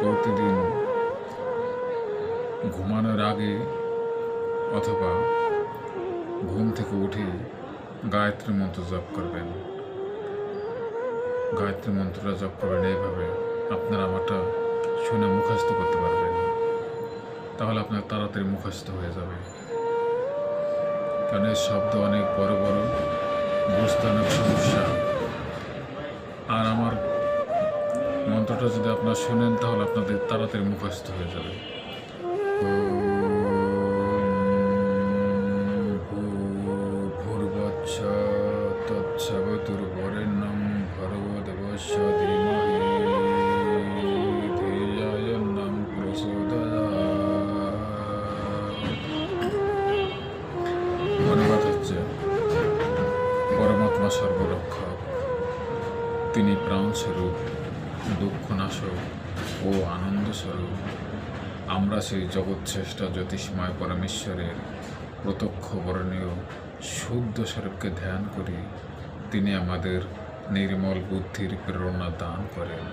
প্রতিদিন ঘুমানোর আগে অথবা ঘুম থেকে উঠে গায়ত্রী মন্ত্র জপ করবেন। গায়ত্রী মন্ত্রটা জপ করবেন এইভাবে, আপনারা আমারটা শুনে মুখস্থ করতে পারবেন, তাহলে আপনার তাড়াতাড়ি মুখস্থ হয়ে যাবে। কারণ এর শব্দ অনেক বড় বড়, বুঝতে অনেক সমস্যা। আর আমার মন্ত্রটা যদি আপনারা শোনেন তাহলে আপনাদের তাড়াতাড়ি মুখস্থ হয়ে যাবে। ভূর্ভুবস্স তৎসবিতুর্বরেণ্যং ভর্গো দেবস্য ধীমহি ধিয়া য়ো প্রচোদয়াৎ। অনুবাদ হচ্ছে, পরমাত্মা সর্বরক্ষক, তিনি প্রাণস্বরূপ, দুঃখনাশক ও আনন্দস্বরূপ। আমরা সেই জগৎশ্রেষ্ঠা জ্যোতিষময় পরমেশ্বরের প্রত্যক্ষ বর্ণীয় শুদ্ধ স্বরূপকে ধ্যান করি। তিনি আমাদের নির্মল বুদ্ধির প্রেরণা দান করেন।